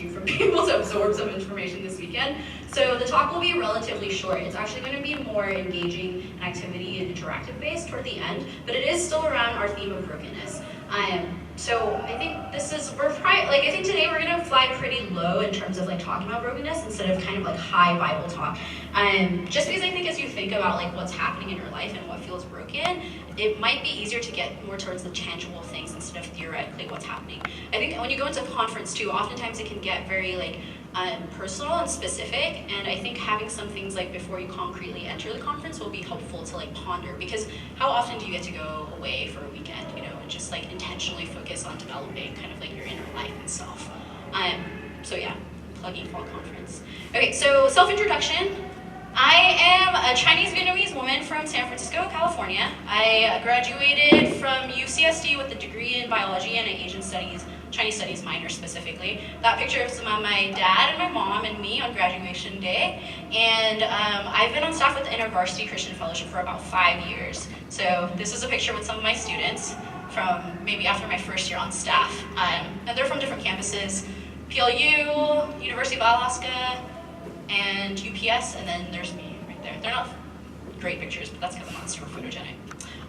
you from being able to absorb some information this weekend. So the talk will be relatively short. It's actually going to be more engaging and activity and interactive based toward the end, but it is still around our theme of brokenness. So I think I think today we're gonna fly pretty low in terms of like talking about brokenness instead of kind of like high Bible talk. Just because I think as you think about like what's happening in your life and what feels broken, it might be easier to get more towards the tangible things instead of theoretically what's happening. I think when you go into conference too, oftentimes it can get very like personal and specific, and I think having some things like before you concretely enter the conference will be helpful to like ponder, because how often do you get to go away for a weekend, you know, and just like intentionally focus on developing kind of like your inner life and self. So yeah, plugging fall conference. Okay, so self-introduction. I am a Chinese-Vietnamese woman from San Francisco, California. I graduated from UCSD with a degree in biology and an Asian studies, Chinese studies minor specifically. That picture is my dad and my mom and me on graduation day. And I've been on staff with the InterVarsity Christian Fellowship for about 5 years. So this is a picture with some of my students from maybe after my first year on staff. And they're from different campuses: PLU, University of Alaska, and UPS, and then there's me right there. They're not great pictures, but that's because I'm not super photogenic.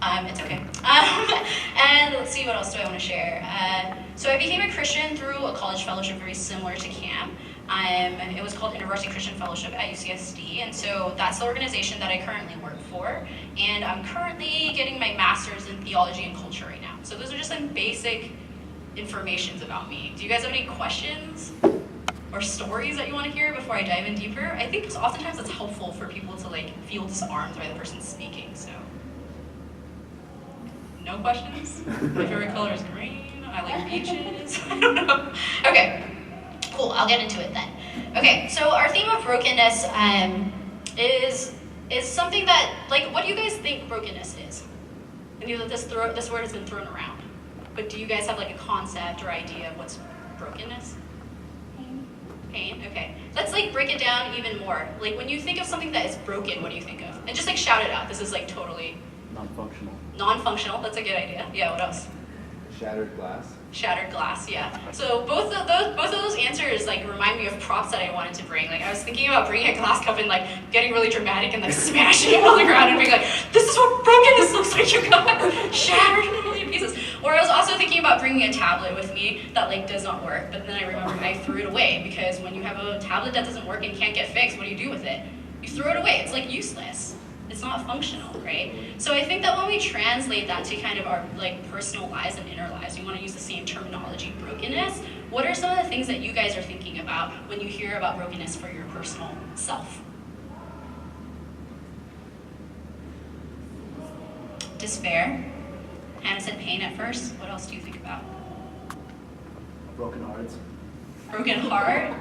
It's okay. And let's see, what else do I want to share? So I became a Christian through a college fellowship very similar to CAM. It was called InterVarsity Christian Fellowship at UCSD, and so that's the organization that I currently work for. And I'm currently getting my master's in theology and culture right now. So those are just some basic informations about me. Do you guys have any questions or stories that you want to hear before I dive in deeper? I think oftentimes it's helpful for people to like feel disarmed by the person speaking, so. No questions? My favorite color is green. I like beaches. I don't know. Okay, cool, I'll get into it then. Okay, so our theme of brokenness is something that, like, what do you guys think brokenness is? I know that this word has been thrown around, but do you guys have like a concept or idea of what's brokenness? Pain, okay. Let's like break it down even more. Like when you think of something that is broken, what do you think of? And just like shout it out. This is like totally non-functional. Non-functional, that's a good idea. Yeah, what else? Shattered glass. Shattered glass, yeah. So both of those answers like remind me of props that I wanted to bring. Like I was thinking about bringing a glass cup and like getting really dramatic and like smashing it on the ground and being like, this is what brokenness looks like, you guys. Shattered in a million pieces. Or I was also thinking about bringing a tablet with me that like does not work, but then I remembered I threw it away, because when you have a tablet that doesn't work and can't get fixed, what do you do with it? You throw it away. It's like useless. It's not functional, right? So I think that when we translate that to kind of our like personal lives and inner lives, we want to use the same terminology, brokenness. What are some of the things that you guys are thinking about when you hear about brokenness for your personal self? Despair. Hannah said pain at first. What else do you think about? Broken hearts. Broken heart?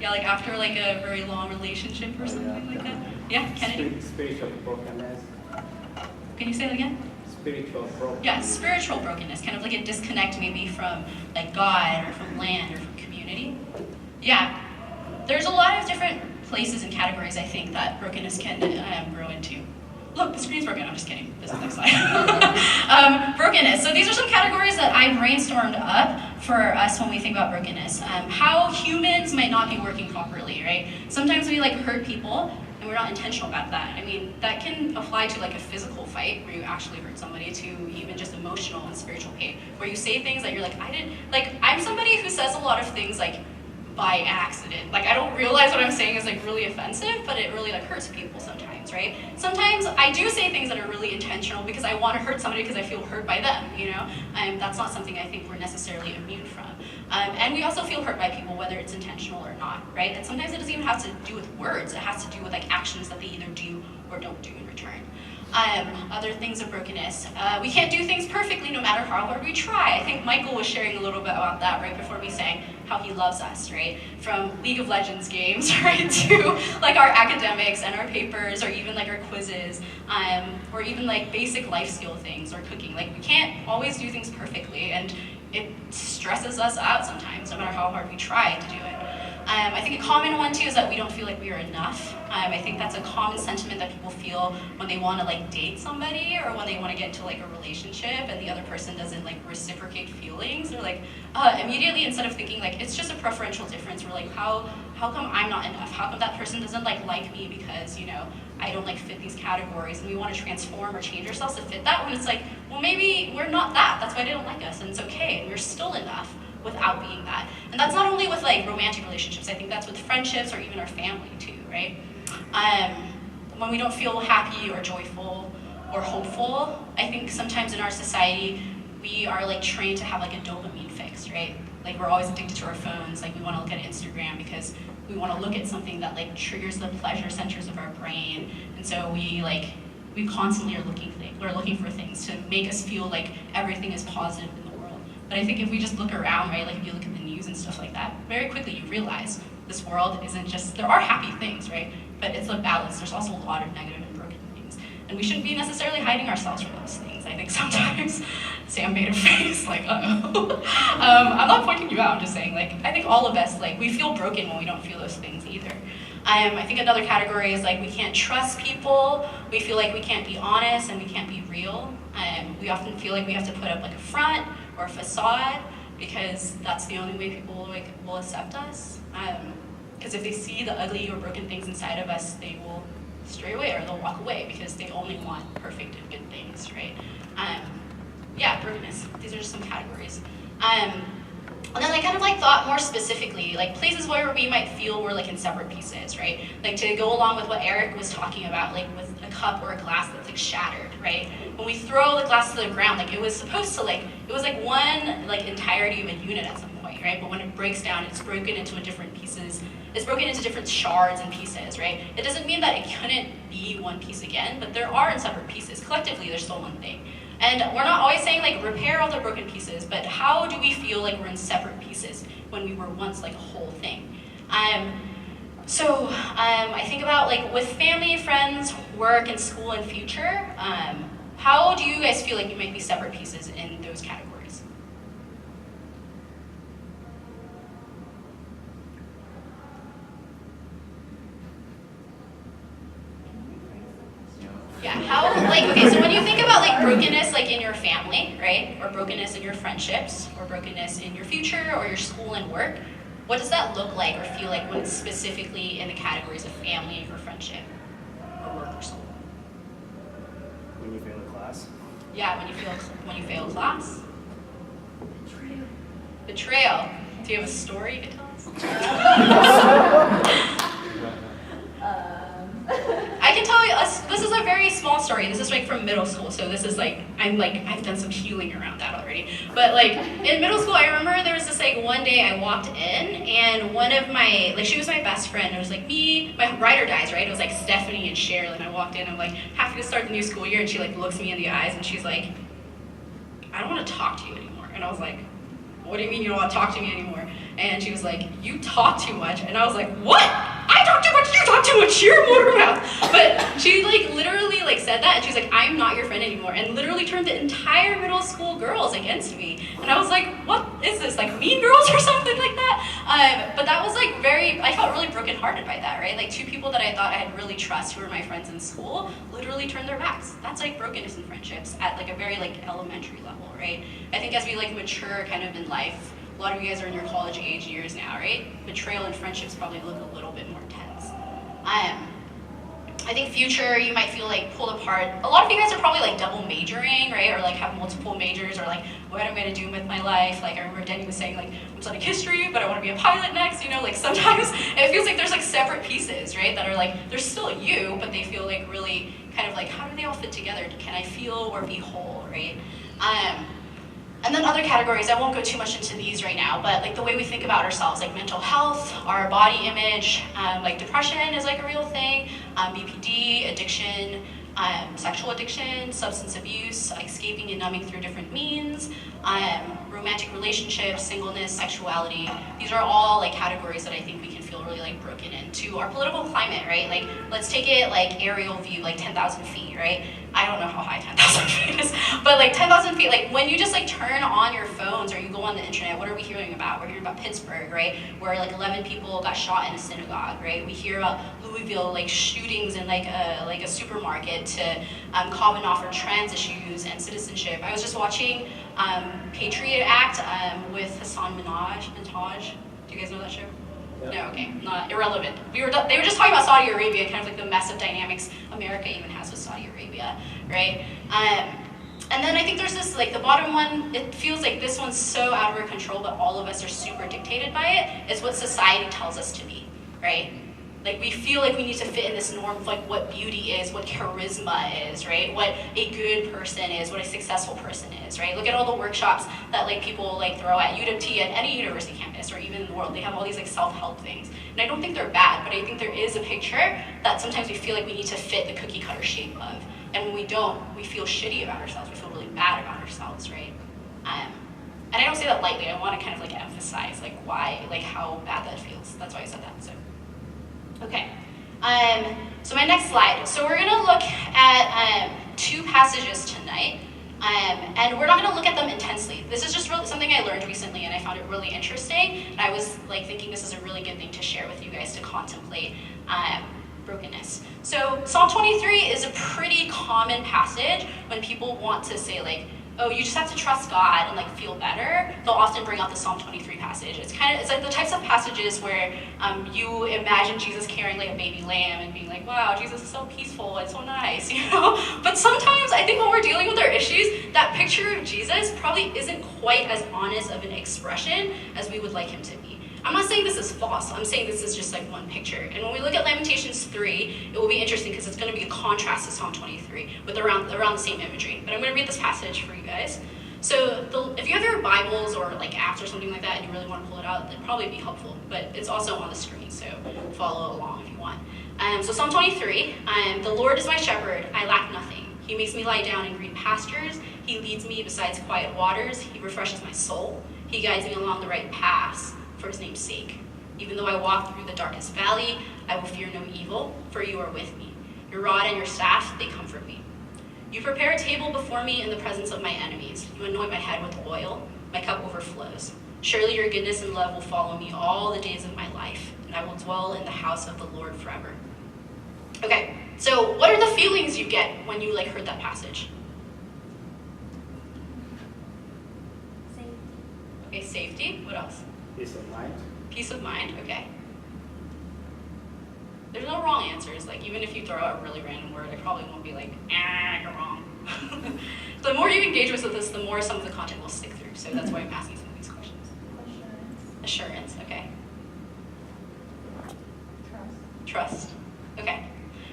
Yeah, like after like a very long relationship or something like that? Yeah, Kennedy? Spiritual brokenness. Can you say that again? Spiritual brokenness. Yeah, spiritual brokenness, kind of like a disconnect maybe from like God or from land or from community. Yeah, there's a lot of different places and categories I think that brokenness can grow into. Look, the screen's broken. I'm just kidding. This is the next slide. Brokenness. So these are some categories that I brainstormed up for us when we think about brokenness. How humans might not be working properly, right? Sometimes we like hurt people and we're not intentional about that. I mean, that can apply to like a physical fight where you actually hurt somebody, to even just emotional and spiritual pain, where you say things that you're like, I'm somebody who says a lot of things like by accident. Like I don't realize what I'm saying is like really offensive, but it really like hurts people sometimes, right? Sometimes I do say things that are really intentional because I want to hurt somebody because I feel hurt by them, you know? That's not something I think we're necessarily immune from. And we also feel hurt by people, whether it's intentional or not, right? And sometimes it doesn't even have to do with words. It has to do with like actions that they either do or don't do in return. Other things of brokenness. We can't do things perfectly no matter how hard we try. I think Michael was sharing a little bit about that right before we sang how he loves us, right? From League of Legends games, right, to like our academics and our papers, or even like our quizzes, or even like basic life skill things or cooking. Like we can't always do things perfectly, and it stresses us out sometimes, no matter how hard we try to do it. I think a common one too is that we don't feel like we are enough. I think that's a common sentiment that people feel when they want to like date somebody or when they want to get into like a relationship and the other person doesn't like reciprocate feelings. They're like, immediately instead of thinking like it's just a preferential difference, we're like, how come I'm not enough? How come that person doesn't like me because, you know, I don't like fit these categories, and we want to transform or change ourselves to fit that when it's like, well, maybe we're not that. That's why they don't like us, and it's okay, and we're still enough without being that. And that's not only with like romantic relationships, I think that's with friendships or even our family too, right? When we don't feel happy or joyful or hopeful, I think sometimes in our society, we are like trained to have like a dopamine fix, right? Like we're always addicted to our phones, like we want to look at Instagram because we want to look at something that like triggers the pleasure centers of our brain. And so we constantly are looking for things to make us feel like everything is positive in the world. But I think if we just look around, right, like if you look at the news and stuff like that, very quickly you realize this world isn't just, there are happy things, right? But it's a balance. There's also a lot of negative and broken things. And we shouldn't be necessarily hiding ourselves from those things. I think sometimes, Sam made a face like, uh-oh. I'm not pointing you out, I'm just saying, like, I think all of us, like, we feel broken when we don't feel those things either. I think another category is like we can't trust people, we feel like we can't be honest and we can't be real. We often feel like we have to put up like a front or a facade because that's the only way people will accept us. Because if they see the ugly or broken things inside of us, they will stray away or they'll walk away because they only want perfect and good things, right? Yeah, brokenness. These are just some categories. And then I kind of like thought more specifically, like places where we might feel we're like in separate pieces, right? Like to go along with what Eric was talking about, like with a cup or a glass that's like shattered, right? When we throw the glass to the ground, like it was supposed to like, it was like one like entirety of a unit at some point, right? But when it breaks down, it's broken into different pieces. It's broken into different shards and pieces, right? It doesn't mean that it couldn't be one piece again, but there are in separate pieces. Collectively, there's still one thing. And we're not always saying like repair all the broken pieces, but how do we feel like we're in separate pieces when we were once like a whole thing? So I think about like with family, friends, work, and school and future, how do you guys feel like you might be separate pieces in those categories? Yeah, how, like, okay, so when you think about, like, brokenness, like, in your family, right, or brokenness in your friendships, or brokenness in your future, or your school and work, what does that look like or feel like when it's specifically in the categories of family or friendship, or work or school? When you fail a class. Yeah, when you fail class. Betrayal. Do you have a story you can tell us? I can tell you, this is a very small story. This is like from middle school, so this is like, I've done some healing around that already. But like, in middle school, I remember there was this like, one day I walked in, and one of my, like she was my best friend. It was like me, my ride or dies, right? It was like Stephanie and Cheryl, and I walked in, I'm like, happy to start the new school year, and she like looks me in the eyes, and she's like, I don't want to talk to you anymore. And I was like, what do you mean you don't want to talk to me anymore? And she was like, you talk too much. And I was like, what? I talk too much, you talk too much, you're motor mouth. But she like literally like said that, and she's like, I'm not your friend anymore, and literally turned the entire middle school girls against me. And I was like, what is this, like Mean Girls or something like that? But that was like I felt really brokenhearted by that, right? Like two people that I thought I had really trust, who were my friends in school, literally turned their backs. That's like brokenness in friendships at like a very like elementary level, right? I think as we like mature kind of in life, a lot of you guys are in your college age years now, right? Betrayal in friendships probably look a little bit more tense. I think future, you might feel like pulled apart. A lot of you guys are probably like double majoring, right? Or like have multiple majors, or like what am I gonna do with my life? Like I remember Denny was saying like, I'm studying history, but I wanna be a pilot next, you know? Like sometimes it feels like there's like separate pieces, right? That are like, they're still you, but they feel like really kind of like, how do they all fit together? Can I feel or be whole, right? And then other categories, I won't go too much into these right now, but like the way we think about ourselves, like mental health, our body image, like depression is like a real thing, BPD, addiction, sexual addiction, substance abuse, escaping and numbing through different means, romantic relationships, singleness, sexuality. These are all like categories that I think we can feel really like broken into. Our political climate, right? Like, let's take it like aerial view, like 10,000 feet, right? I don't know how high 10,000 feet is, but like 10,000 feet, like when you just like turn on your phones or you go on the internet, what are we hearing about? We're hearing about Pittsburgh, right? Where like 11 people got shot in a synagogue, right? We hear about Louisville, like shootings in like a supermarket, to Kavanaugh for trans issues and citizenship. I was just watching Patriot Act with Hassan Minhaj. Do you guys know that show? Yep. No, okay, not irrelevant. They were just talking about Saudi Arabia, kind of like the mess of dynamics America even has with Saudi Arabia, right? And then I think there's this, like the bottom one, it feels like this one's so out of our control, but all of us are super dictated by it. It's what society tells us to be, right? Like we feel like we need to fit in this norm of like what beauty is, what charisma is, right? What a good person is, what a successful person is, right? Look at all the workshops that like people like throw at UW, at any university campus or even in the world. They have all these like self-help things. And I don't think they're bad, but I think there is a picture that sometimes we feel like we need to fit the cookie cutter shape of. And when we don't, we feel shitty about ourselves. We feel really bad about ourselves, right? And I don't say that lightly. I want to kind of like emphasize like why, like how bad that feels. That's why I said that, so. Okay, so my next slide. So we're gonna look at two passages tonight, and we're not gonna look at them intensely. This is just really something I learned recently, and I found it really interesting. And I was like thinking this is a really good thing to share with you guys to contemplate brokenness. So Psalm 23 is a pretty common passage when people want to say like, oh, you just have to trust God and like feel better. They'll often bring out the Psalm 23 passage. It's like the types of passages where you imagine Jesus carrying like a baby lamb and being like, wow, Jesus is so peaceful and so nice, you know? But sometimes I think when we're dealing with our issues, that picture of Jesus probably isn't quite as honest of an expression as we would like him to be. I'm not saying this is false. I'm saying this is just like one picture. And when we look at Lamentations 3, it will be interesting because it's going to be a contrast to Psalm 23 with around the same imagery. But I'm going to read this passage for you guys. So if you have your Bibles or like apps or something like that and you really want to pull it out, it'd probably be helpful. But it's also on the screen, so follow along if you want. So Psalm 23, the Lord is my shepherd, I lack nothing. He makes me lie down in green pastures. He leads me beside quiet waters. He refreshes my soul. He guides me along the right paths for his name's sake. Even though I walk through the darkest valley, I will fear no evil, for you are with me. Your rod and your staff, they comfort me. You prepare a table before me in the presence of my enemies. You anoint my head with oil. My cup overflows. Surely your goodness and love will follow me all the days of my life, and I will dwell in the house of the Lord forever. Okay, so what are the feelings you get when you like heard that passage? Safety. Okay, safety. What else? Peace of mind. Peace of mind, okay. There's no wrong answers. Like, even if you throw out a really random word, I probably won't be like, you're wrong. The more you engage with this, the more some of the content will stick through. So that's why I'm asking some of these questions. Assurance, okay. Trust, okay.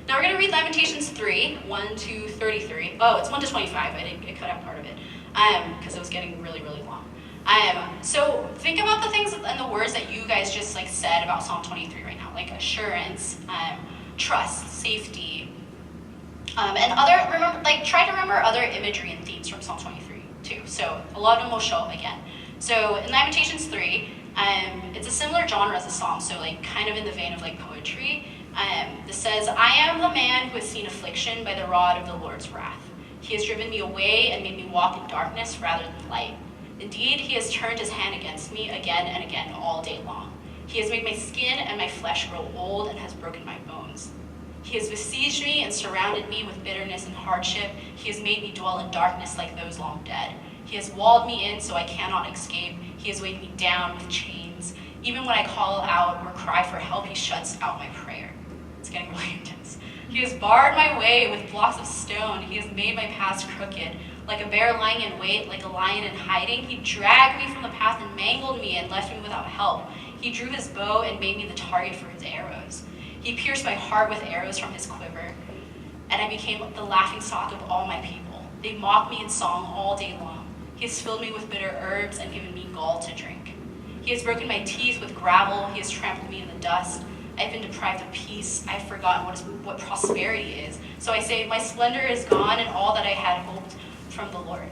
Now we're going to read Lamentations 3, 1 to 33. Oh, it's 1 to 25. I cut out part of it because it was getting really, really long. So think about the things and the words that you guys just like said about Psalm 23 right now, like assurance, trust, safety, and other. Remember, like try to remember other imagery and themes from Psalm 23 too. So a lot of them will show up again. So in Lamentations 3, it's a similar genre as a psalm, so like kind of in the vein of like poetry. This says, I am the man who has seen affliction by the rod of the Lord's wrath. He has driven me away and made me walk in darkness rather than light. Indeed, he has turned his hand against me again and again all day long. He has made my skin and my flesh grow old and has broken my bones. He has besieged me and surrounded me with bitterness and hardship. He has made me dwell in darkness like those long dead. He has walled me in so I cannot escape. He has weighed me down with chains. Even when I call out or cry for help, he shuts out my prayer. It's getting really intense. He has barred my way with blocks of stone. He has made my paths crooked. Like a bear lying in wait, like a lion in hiding, he dragged me from the path and mangled me and left me without help. He drew his bow and made me the target for his arrows. He pierced my heart with arrows from his quiver, and I became the laughingstock of all my people. They mocked me in song all day long. He has filled me with bitter herbs and given me gall to drink. He has broken my teeth with gravel. He has trampled me in the dust. I have been deprived of peace. I have forgotten what prosperity is. So I say, my splendor is gone and all that I had hoped from the Lord.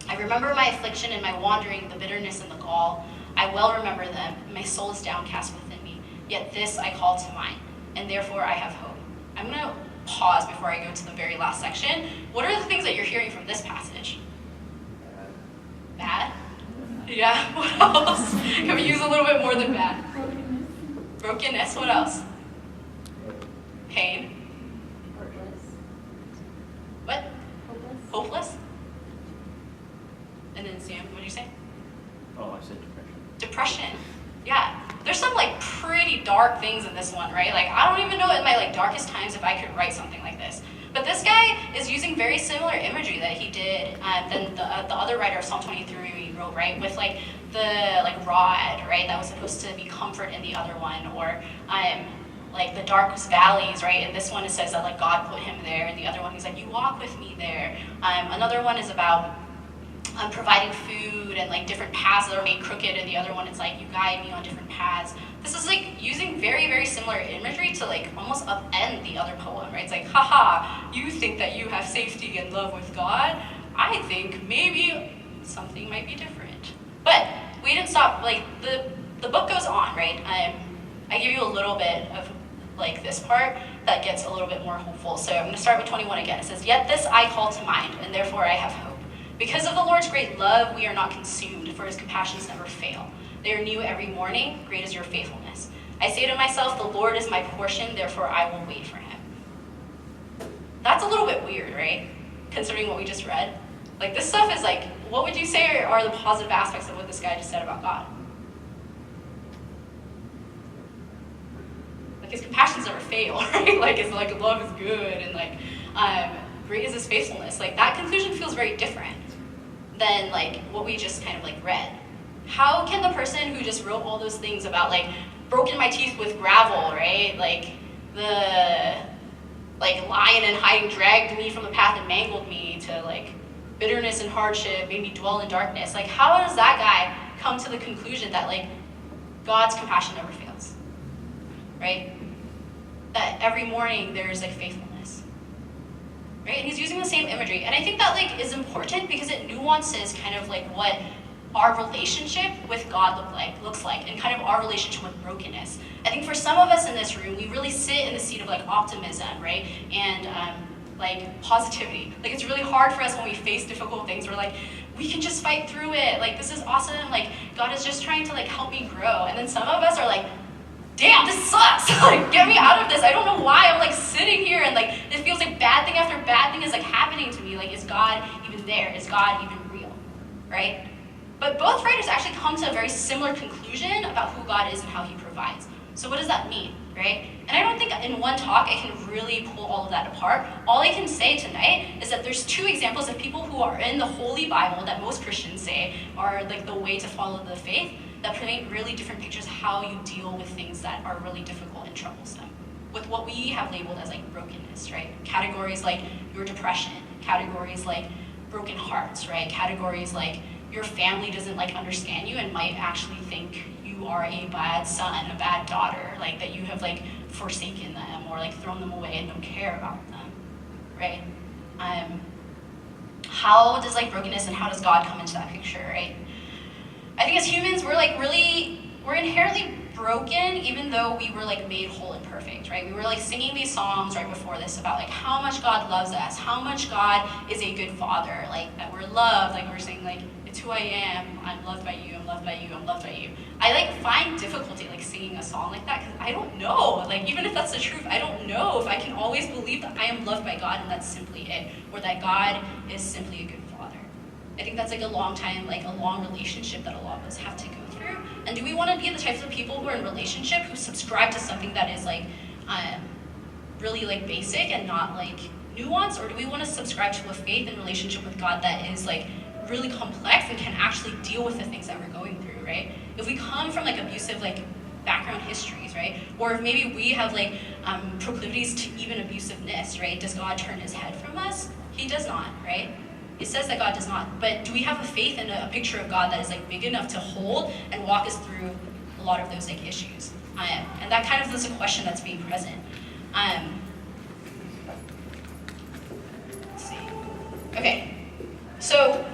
I remember my affliction and my wandering, the bitterness and the gall. I well remember them, and my soul is downcast within me. Yet this I call to mind, and therefore I have hope. I'm going to pause before I go to the very last section. What are the things that you're hearing from this passage? Bad? Yeah, what else? Can we use a little bit more than bad? Brokenness, what else? Pain. Hopeless. What? Hopeless. Hopeless? And then Sam, what did you say? Oh, I said depression. Depression. Yeah. There's some like pretty dark things in this one, right? Like I don't even know in my like darkest times if I could write something like this. But this guy is using very similar imagery that he did than the other writer of Psalm 23 wrote, right? With like the like rod, right? That was supposed to be comfort in the other one, or like the darkest valleys, right? And this one it says that like God put him there, and the other one he's like, you walk with me there. Another one is about providing food and like different paths that are made crooked, and the other one it's like you guide me on different paths. This is like using very, very similar imagery to like almost upend the other poem, right? It's like, haha, you think that you have safety and love with God. I think maybe something might be different. But we didn't stop, like the book goes on, right? I give you a little bit of like this part that gets a little bit more hopeful. So I'm gonna start with 21 again. It says, yet this I call to mind, and therefore I have hope. Because of the Lord's great love, we are not consumed, for his compassions never fail. They are new every morning, great is your faithfulness. I say to myself, the Lord is my portion, therefore I will wait for him. That's a little bit weird, right? Considering what we just read. Like this stuff is like, what would you say are the positive aspects of what this guy just said about God? Like his compassions never fail, right? Like his like love is good, and like great is his faithfulness. Like that conclusion feels very different than like what we just kind of like read. How can the person who just wrote all those things about like broken my teeth with gravel, right? Like the like lion and hiding dragged me from the path and mangled me, to like bitterness and hardship made me dwell in darkness. Like how does that guy come to the conclusion that like God's compassion never fails, right? That every morning there's like faithfulness, right? And he's using the same imagery. And I think that like is important because it nuances kind of like what our relationship with God looks like, and kind of our relationship with brokenness. I think for some of us in this room, we really sit in the seat of like optimism, right? And like positivity. Like it's really hard for us when we face difficult things. We're like, we can just fight through it. Like this is awesome. Like God is just trying to like help me grow. And then some of us are like, damn, this sucks. Like get me out of this. I don't know why I'm like sitting here and like it feels like bad thing after bad thing is like happening to me. Like is God even there? Is God even real? Right? But both writers actually come to a very similar conclusion about who God is and how he provides. So what does that mean, right? And I don't think in one talk I can really pull all of that apart. All I can say tonight is that there's two examples of people who are in the Holy Bible that most Christians say are like the way to follow the faith, that paint really different pictures of how you deal with things that are really difficult and troublesome, with what we have labeled as like brokenness, right? Categories like your depression, categories like broken hearts, right? Categories like your family doesn't like understand you and might actually think you are a bad son, a bad daughter, like that you have like forsaken them or like thrown them away and don't care about them, right? How does like brokenness and how does God come into that picture, right? I think as humans, we're inherently broken, even though we were like made whole and perfect, right? We were like singing these songs right before this about like how much God loves us, how much God is a good father, like that we're loved, like we're saying like, it's who I am, I'm loved by you, I'm loved by you, I'm loved by you. I like find difficulty like singing a song like that because I don't know, like even if that's the truth, I don't know if I can always believe that I am loved by God and that's simply it, or that God is simply a good father. I think that's like a long time, like a long relationship that a lot of us have to go through. And do we want to be the types of people who are in relationship who subscribe to something that is like really like basic and not like nuanced, or do we want to subscribe to a faith and relationship with God that is like really complex and can actually deal with the things that we're going through, right? If we come from like abusive like background histories, right? Or if maybe we have like proclivities to even abusiveness, right? Does God turn his head from us? He does not, right? It says that God does not, but do we have a faith and a picture of God that is like big enough to hold and walk us through a lot of those like issues? And that kind of is a question that's being present. Let's see. Okay, so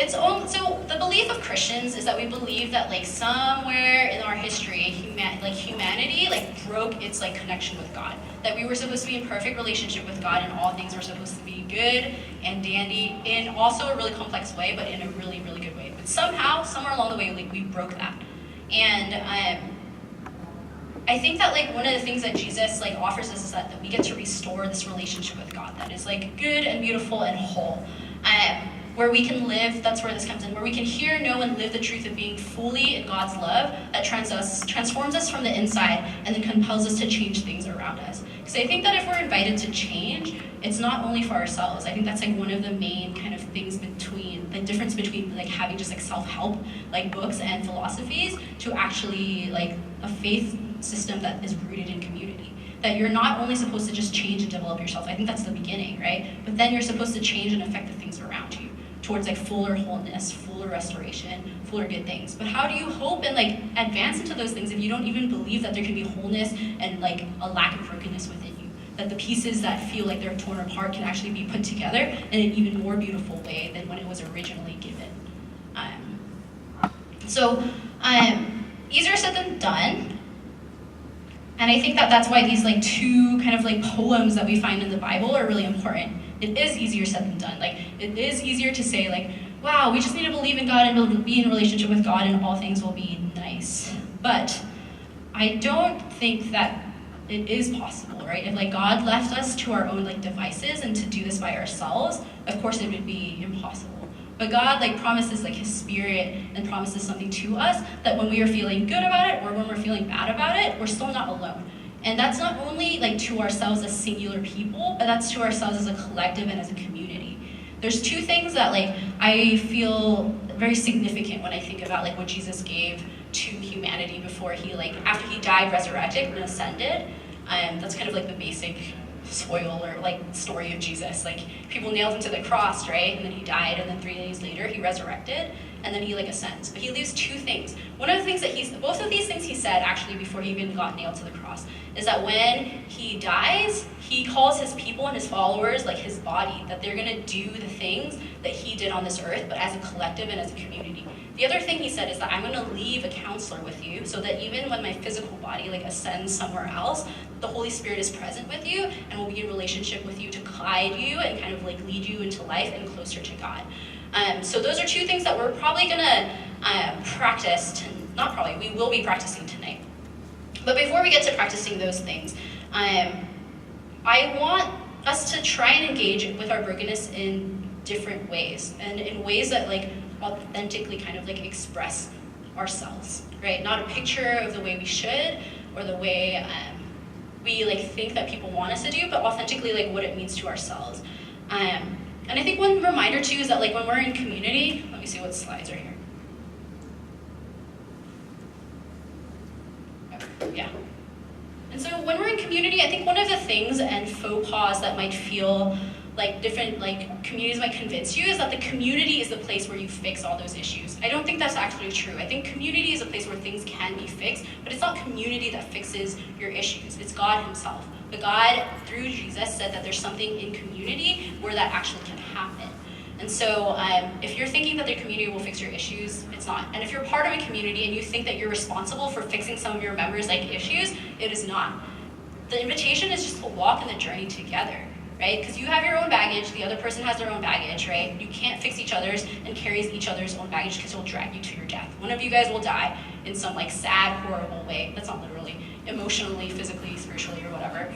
So the belief of Christians is that we believe that like somewhere in our history, humanity like broke its like connection with God. That we were supposed to be in perfect relationship with God, and all things were supposed to be good and dandy in also a really complex way, but in a really, really good way. But somehow, somewhere along the way, like we broke that. And I think that like one of the things that Jesus like offers us is that we get to restore this relationship with God that is like good and beautiful and whole. Where we can live, that's where this comes in, where we can hear, know, and live the truth of being fully in God's love that transforms us from the inside and then compels us to change things around us. Because I think that if we're invited to change, it's not only for ourselves. I think that's like one of the main kind of things between, the difference between like having just like self-help like books and philosophies to actually like a faith system that is rooted in community. That you're not only supposed to just change and develop yourself, I think that's the beginning, right? But then you're supposed to change and affect the things around you towards like fuller wholeness, fuller restoration, fuller good things. But how do you hope and like advance into those things if you don't even believe that there can be wholeness and like a lack of brokenness within you? That the pieces that feel like they're torn apart can actually be put together in an even more beautiful way than when it was originally given. Easier said than done. And I think that that's why these like two kind of like poems that we find in the Bible are really important. It is easier said than done. Like, it is easier to say like, wow, we just need to believe in God and be in relationship with God and all things will be nice. But I don't think that it is possible, right? If like God left us to our own like devices and to do this by ourselves, of course it would be impossible. But God like promises like his spirit and promises something to us that when we are feeling good about it or when we're feeling bad about it, we're still not alone. And that's not only like to ourselves as singular people, but that's to ourselves as a collective and as a community. There's two things that like I feel very significant when I think about like what Jesus gave to humanity before he like after he died, resurrected, and ascended. That's kind of like the basic spoiler like story of Jesus. Like people nailed him to the cross, right? And then he died, and then 3 days later he resurrected, and then he like ascends. But he leaves two things. One of the things that both of these things he said actually before he even got nailed to the cross is that when he dies, he calls his people and his followers like his body, that they're gonna do the things that he did on this earth, but as a collective and as a community. The other thing he said is that I'm gonna leave a counselor with you so that even when my physical body like ascends somewhere else, the Holy Spirit is present with you and will be in relationship with you to guide you and kind of like lead you into life and closer to God. So those are two things that we're probably gonna practice, we will be practicing tonight. But before we get to practicing those things, I want us to try and engage with our brokenness in different ways, and in ways that like authentically kind of like express ourselves, right? Not a picture of the way we should or the way we like think that people want us to do, but authentically like what it means to ourselves. And I think one reminder too is that like when we're in community, let me see what slides are here. Yeah. And so when we're in community, I think one of the things and faux pas that might feel like different like communities might convince you is that the community is the place where you fix all those issues. I don't think that's actually true. I think community is a place where things can be fixed, but it's not community that fixes your issues. It's God himself. But God, through Jesus, said that there's something in community where that actually can happen. And so if you're thinking that the community will fix your issues, it's not. And if you're part of a community and you think that you're responsible for fixing some of your members' like issues, it is not. The invitation is just to walk in the journey together, right? Because you have your own baggage, the other person has their own baggage, right? You can't fix each other's and carry each other's own baggage because it'll drag you to your death. One of you guys will die in some like sad, horrible way. That's not literally, emotionally, physically, spiritually, or whatever.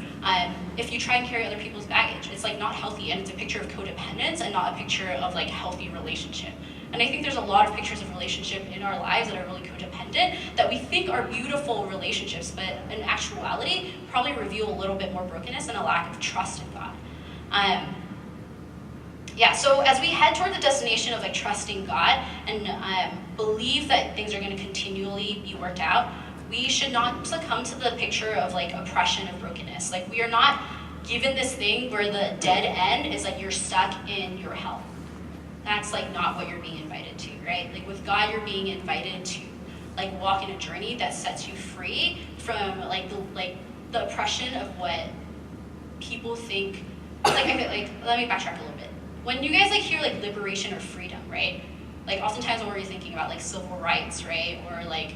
If you try and carry other people's baggage, it's like not healthy, and it's a picture of codependence and not a picture of like healthy relationship. And I think there's a lot of pictures of relationship in our lives that are really codependent that we think are beautiful relationships, but in actuality probably reveal a little bit more brokenness and a lack of trust in God. So as we head toward the destination of like trusting God and believe that things are going to continually be worked out, we should not succumb to the picture of like oppression of brokenness. Like we are not given this thing where the dead end is like you're stuck in your hell. That's like not what you're being invited to, right? Like with God, you're being invited to like walk in a journey that sets you free from like the oppression of what people think. Like let me backtrack a little bit. When you guys like hear like liberation or freedom, right? Like oftentimes when we're thinking about like civil rights, right? Or like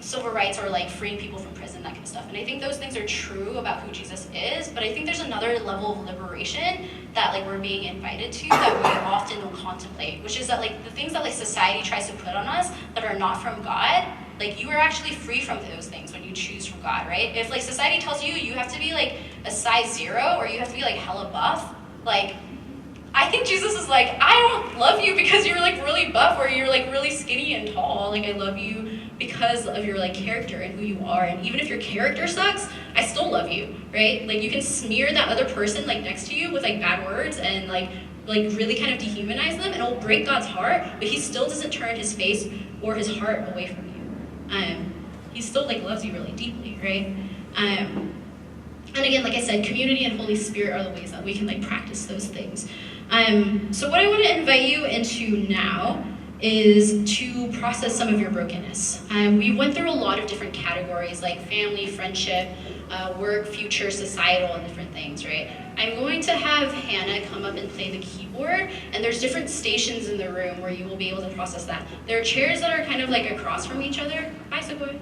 civil rights or like freeing people from prison, that kind of stuff. And I think those things are true about who Jesus is, but I think there's another level of liberation that like we're being invited to that we often don't contemplate, which is that like the things that like society tries to put on us that are not from God, like you are actually free from those things when you choose from God, right? If like society tells you you have to be like a size 0 or you have to be like hella buff, like I think Jesus is like, I don't love you because you're like really buff or you're like really skinny and tall. Like I love you because of your like character and who you are. And even if your character sucks, I still love you, right? Like you can smear that other person like next to you with like bad words and like really kind of dehumanize them, and it'll break God's heart, but he still doesn't turn his face or his heart away from you. He still like loves you really deeply, right? And again, like I said, community and Holy Spirit are the ways that we can like practice those things. So what I want to invite you into now is to process some of your brokenness. We went through a lot of different categories like family, friendship, work, future, societal, and different things, right? I'm going to have Hannah come up and play the keyboard, and there's different stations in the room where you will be able to process that. There are chairs that are kind of like across from each other. Hi, Sequoia.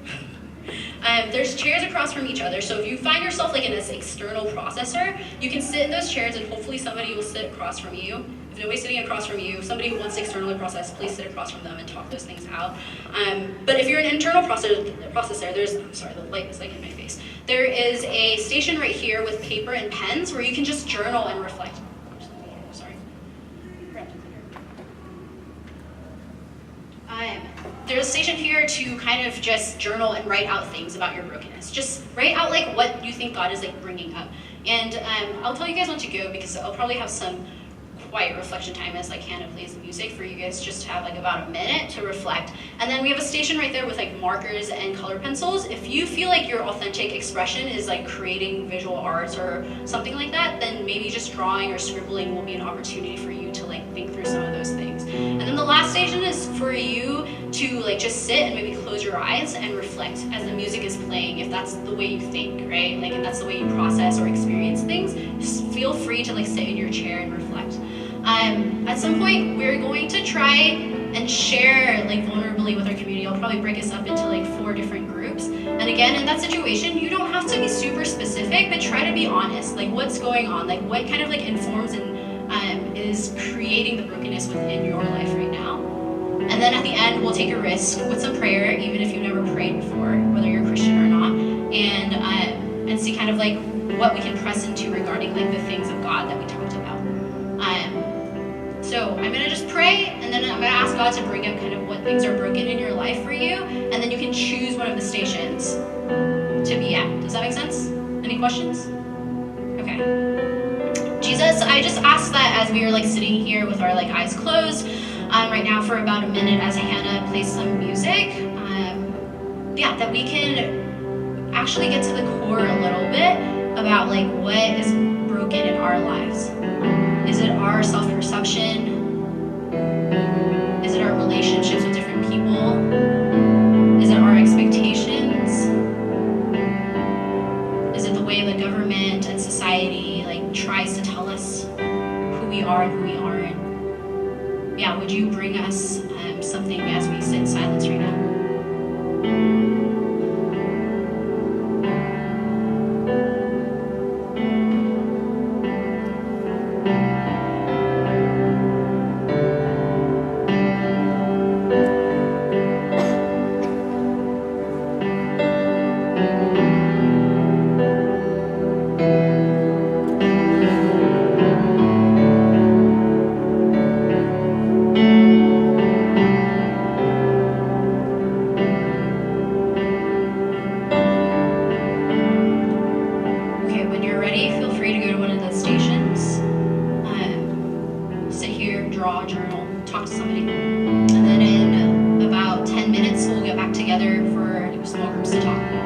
There's chairs across from each other, so if you find yourself like in this external processor, you can sit in those chairs and hopefully somebody will sit across from you. If nobody's sitting across from you, somebody who wants to externally process, please sit across from them and talk those things out. But if you're an internal processor, there's, I'm sorry, the light is like in my face. There is a station right here with paper and pens where you can just journal and reflect. Sorry. There's a station here to kind of just journal and write out things about your brokenness. Just write out like what you think God is like bringing up. And I'll tell you guys when to go because I'll probably have some quiet reflection time as like Hannah plays the music for you guys just to have like about a minute to reflect. And then we have a station right there with like markers and color pencils. If you feel like your authentic expression is like creating visual arts or something like that, then maybe just drawing or scribbling will be an opportunity for you to like think through some of those things. And then the last station is for you to like just sit and maybe close your eyes and reflect as the music is playing, if that's the way you think, right? Like if that's the way you process or experience things, just feel free to like sit in your chair and reflect. At some point, we're going to try and share like vulnerably with our community. I'll probably break us up into like 4 different groups. And again, in that situation, you don't have to be super specific, but try to be honest. Like what's going on? Like what kind of like informs and is creating the brokenness within your life right now? And then at the end, we'll take a risk with some prayer, even if you've never prayed before, whether you're a Christian or not, and see kind of like what we can press into regarding like the things of God that we talked about. So I'm going to just pray, and then I'm going to ask God to bring up kind of what things are broken in your life for you, and then you can choose one of the stations to be at. Does that make sense? Any questions? Okay. Jesus, I just ask that as we are like sitting here with our like eyes closed right now for about a minute as Hannah plays some music, that we can actually get to the core a little bit about like what is broken in our lives. Is it our self-perception? Is it our relationships with different people? Is it our expectations? Is it the way the government and society like tries to tell us who we are and who we aren't? Yeah, would you bring us something as we sit in silence right now? Together for small groups to talk.